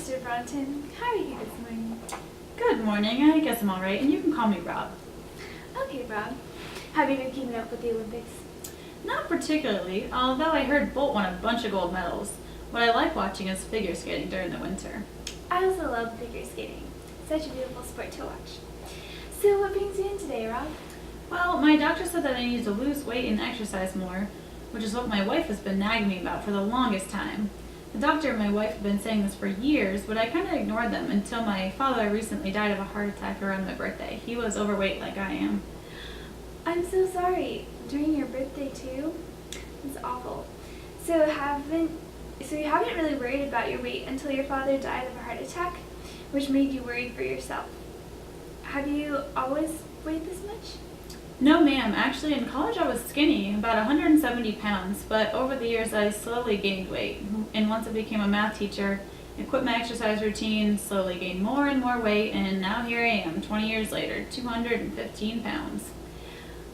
Mr. Bronson. How are you this morning? Good morning. I guess I'm all right, and you can call me Rob. Okay, Rob. Have you been keeping up with the Olympics? Not particularly, although I heard Bolt won a bunch of gold medals. What I like watching is figure skating during the winter. I also love figure skating. Such a beautiful sport to watch. So what brings you in today, Rob? Well, my doctor said that I need to lose weight and exercise more, which is what my wife has been nagging me about for the longest time. The doctor and my wife have been saying this for years, but I kind of ignored them until my father recently died of a heart attack around my birthday. He was overweight like I am. I'm so sorry. During your birthday too? It's awful. So you haven't really worried about your weight until your father died of a heart attack, which made you worried for yourself. Have you always weighed this much? No, ma'am. Actually, in college I was skinny, about 170 pounds, but over the years I slowly gained weight. And once I became a math teacher, I quit my exercise routine, slowly gained more and more weight, and now here I am, 20 years later, 215 pounds.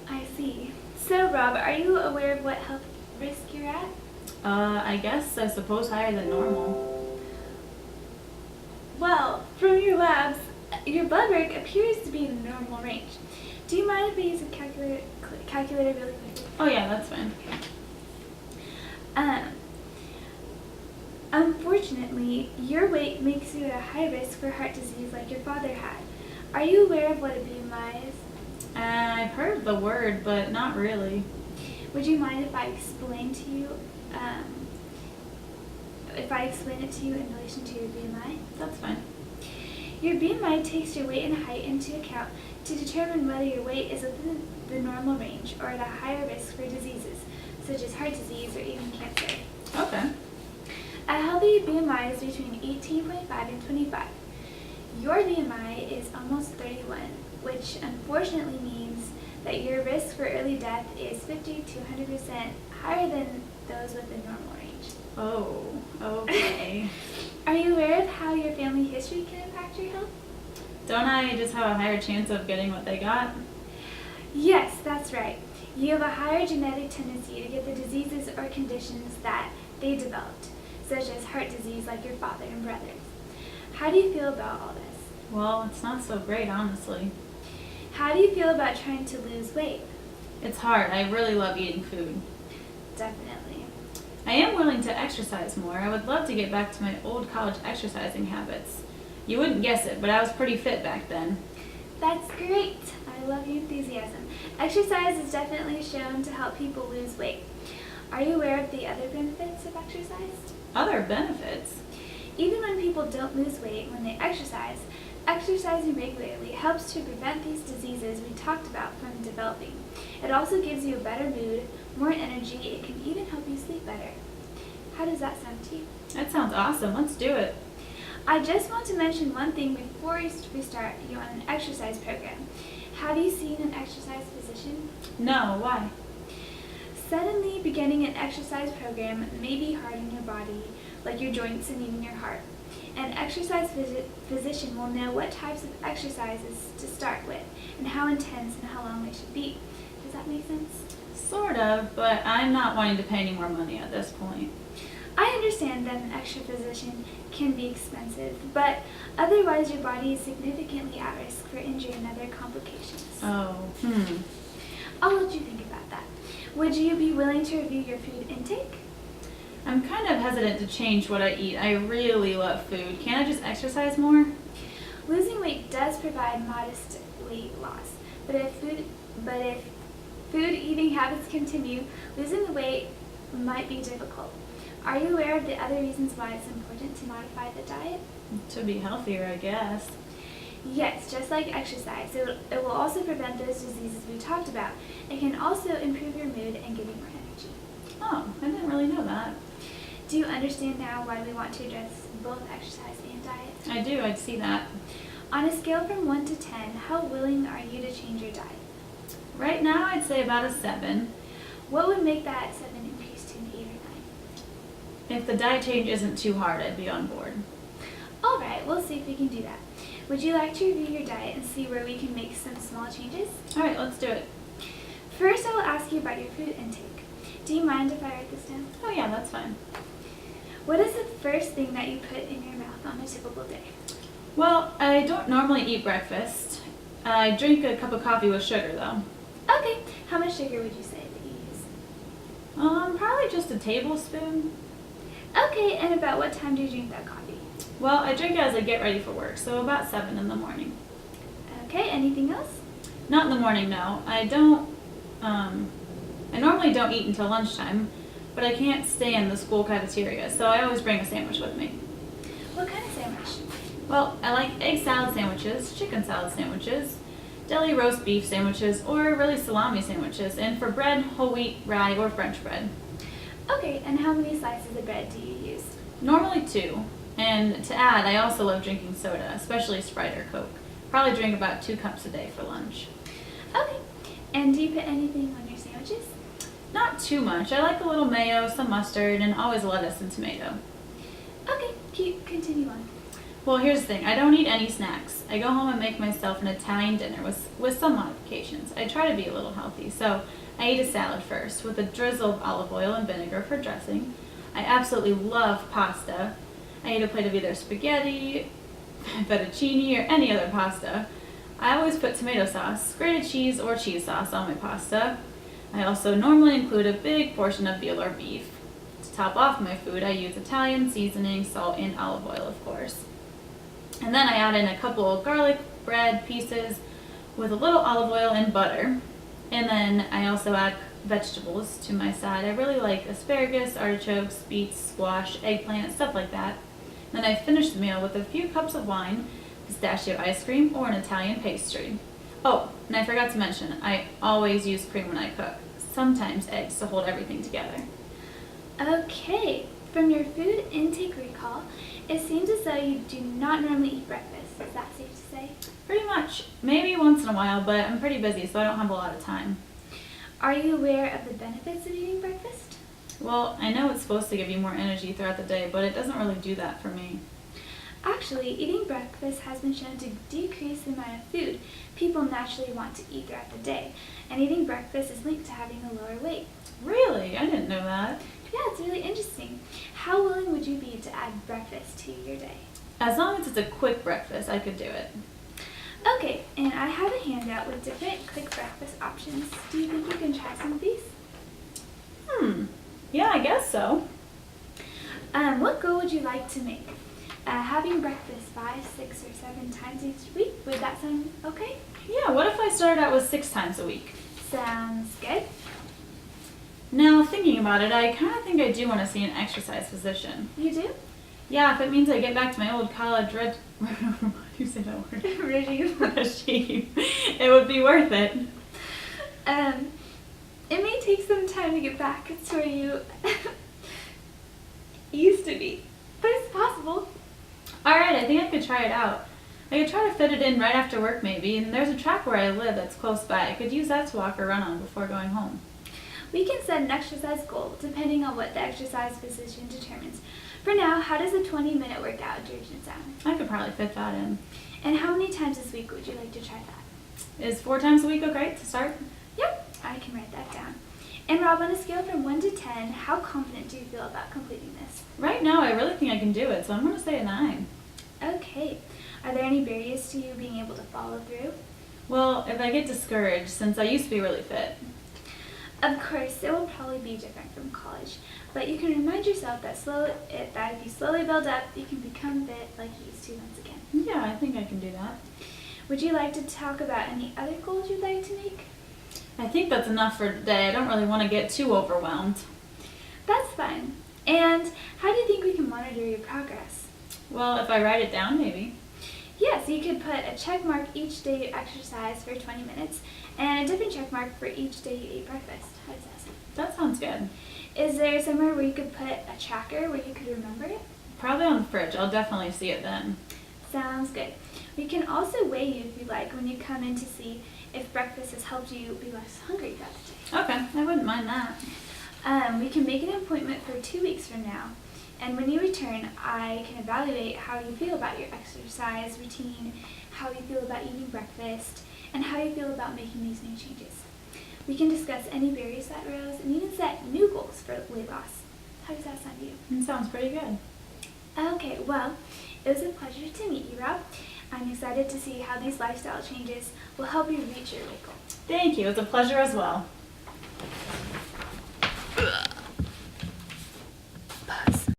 I see. So, Rob, are you aware of what health risk you're at? I suppose higher than normal. Well, from your labs, your blood work appears to be in the normal range. Do you mind if I use a calculator really quickly? Oh yeah, that's fine. Unfortunately, your weight makes you at a high risk for heart disease like your father had. Are you aware of what a BMI is? I've heard the word, but not really. Would you mind if I explain to you, it to you in relation to your BMI? That's fine. Your BMI takes your weight and height into account to determine whether your weight is within the normal range or at a higher risk for diseases, such as heart disease or even cancer. Okay. A healthy BMI is between 18.5 and 25. Your BMI is almost 31, which unfortunately means that your risk for early death is 50 to 100% higher than those within normal range. Oh, okay. Are you aware of how your family history can impact your health? Don't I just have a higher chance of getting what they got? Yes, that's right. You have a higher genetic tendency to get the diseases or conditions that they developed, such as heart disease like your father and brothers. How do you feel about all this? Well, it's not so great, honestly. How do you feel about trying to lose weight? It's hard. I really love eating food. Definitely. I am willing to exercise more. I would love to get back to my old college exercising habits. You wouldn't guess it, but I was pretty fit back then. That's great. I love your enthusiasm. Exercise is definitely shown to help people lose weight. Are you aware of the other benefits of exercise? Other benefits? Even when people don't lose weight when they exercise, exercising regularly helps to prevent these diseases we talked about from developing. It also gives you a better mood, more energy. It can even help you sleep better. How does that sound to you? That sounds awesome. Let's do it. I just want to mention one thing before we start you on an exercise program. Have you seen an exercise physician? No, why? Suddenly beginning an exercise program may be hard on your body, like your joints and even your heart. An exercise physician will know what types of exercises to start with and how intense and how long they should be. Does that make sense? Sort of, but I'm not wanting to pay any more money at this point. I understand that an extra physician can be expensive, but otherwise your body is significantly at risk for injury and other complications. Oh, I'll let you think about that. Would you be willing to review your food intake? I'm kind of hesitant to change what I eat. I really love food. Can't I just exercise more? Losing weight does provide modest weight loss, but if food eating habits continue, losing the weight might be difficult. Are you aware of the other reasons why it's important to modify the diet? To be healthier, I guess. Yes, just like exercise. It will also prevent those diseases we talked about. It can also improve your mood and give you more energy. Oh, I didn't really know that. Do you understand now why we want to address both exercise and diet? I do, I'd see that. On a scale from 1 to 10, how willing are you to change your diet? Right now, I'd say about a 7. What would make that 7 increase to an 8 or 9? If the diet change isn't too hard, I'd be on board. All right, we'll see if we can do that. Would you like to review your diet and see where we can make some small changes? All right, let's do it. First, I will ask you about your food intake. Do you mind if I write this down? Oh yeah, that's fine. What is the first thing that you put in your mouth on a typical day? Well, I don't normally eat breakfast. I drink a cup of coffee with sugar though. Okay, how much sugar would you say that you use? Probably just a tablespoon. Okay, and about what time do you drink that coffee? Well, I drink it as I get ready for work, so about 7 in the morning. Okay, anything else? Not in the morning, no. I normally don't eat until lunchtime, but I can't stay in the school cafeteria, so I always bring a sandwich with me. What kind of sandwich? Well, I like egg salad sandwiches, chicken salad sandwiches, deli roast beef sandwiches, or really salami sandwiches, and for bread, whole wheat, rye, or French bread. Okay, and how many slices of bread do you use? Normally 2, and to add, I also love drinking soda, especially Sprite or Coke. Probably drink about 2 cups a day for lunch. Okay, and do you put anything on your sandwiches? Not too much. I like a little mayo, some mustard, and always lettuce and tomato. Okay, continue on. Well, here's the thing. I don't eat any snacks. I go home and make myself an Italian dinner with some modifications. I try to be a little healthy, so I eat a salad first with a drizzle of olive oil and vinegar for dressing. I absolutely love pasta. I eat a plate of either spaghetti, fettuccine, or any other pasta. I always put tomato sauce, grated cheese, or cheese sauce on my pasta. I also normally include a big portion of veal or beef. To top off my food, I use Italian seasoning, salt, and olive oil, of course. And then I add in a couple of garlic bread pieces with a little olive oil and butter. And then I also add vegetables to my side. I really like asparagus, artichokes, beets, squash, eggplant, stuff like that. Then I finish the meal with a few cups of wine, pistachio ice cream, or an Italian pastry. Oh, and I forgot to mention, I always use cream when I cook. Sometimes eggs to hold everything together. Okay, from your food intake recall, it seems as though you do not normally eat breakfast. Is that safe to say? Pretty much. Maybe once in a while, but I'm pretty busy, so I don't have a lot of time. Are you aware of the benefits of eating breakfast? Well, I know it's supposed to give you more energy throughout the day, but it doesn't really do that for me. Actually, eating breakfast has been shown to decrease the amount of food people naturally want to eat throughout the day, and eating breakfast is linked to having a lower weight. Really? I didn't know that. Yeah, it's really interesting. How willing would you be to add breakfast to your day? As long as it's a quick breakfast, I could do it. Okay, and I have a handout with different quick breakfast options. Do you think you can try some of these? Yeah, I guess so. What goal would you like to make? Having breakfast 5, 6, or 7 times each week? Would that sound okay? Yeah, what if I started out with 6 times a week? Sounds good. Now, thinking about it, I kind of think I do want to see an exercise physician. You do? Yeah, if it means I get back to my old college how do you say that word? Regime. Regime. It would be worth it. It may take some time to get back to where you used to be, but it's possible. Alright, I think I could try it out. I could try to fit it in right after work maybe, and there's a track where I live that's close by. I could use that to walk or run on before going home. We can set an exercise goal depending on what the exercise physician determines. For now, how does a 20-minute workout duration sound? I could probably fit that in. And how many times this week would you like to try that? Is 4 times a week okay to start? Yep, I can write that down. And Rob, on a scale from 1 to 10, how confident do you feel about completing this? Right now, I really think I can do it, so I'm going to say a 9. Okay. Are there any barriers to you being able to follow through? Well, if I get discouraged, since I used to be really fit. Of course, it will probably be different from college, but you can remind yourself that if you slowly build up, you can become fit like you used to once again. Yeah, I think I can do that. Would you like to talk about any other goals you'd like to make? I think that's enough for today. I don't really want to get too overwhelmed. That's fine. And how do you think we can monitor your progress? Well, if I write it down, maybe. Yes, you could put a check mark each day you exercise for 20 minutes and a different check mark for each day you ate breakfast. How does that sound? That sounds good. Is there somewhere where you could put a tracker where you could remember it? Probably on the fridge. I'll definitely see it then. Sounds good. We can also weigh you if you like when you come in to see if breakfast has helped you be less hungry throughout the day. Okay, I wouldn't mind that. We can make an appointment for 2 weeks from now. And when you return, I can evaluate how you feel about your exercise routine, how you feel about eating breakfast, and how you feel about making these new changes. We can discuss any barriers that arose and even set new goals for weight loss. How does that sound to you? It sounds pretty good. Okay, well, it was a pleasure to meet you, Rob. I'm excited to see how these lifestyle changes will help you reach your weight goal. Thank you. It's a pleasure as well.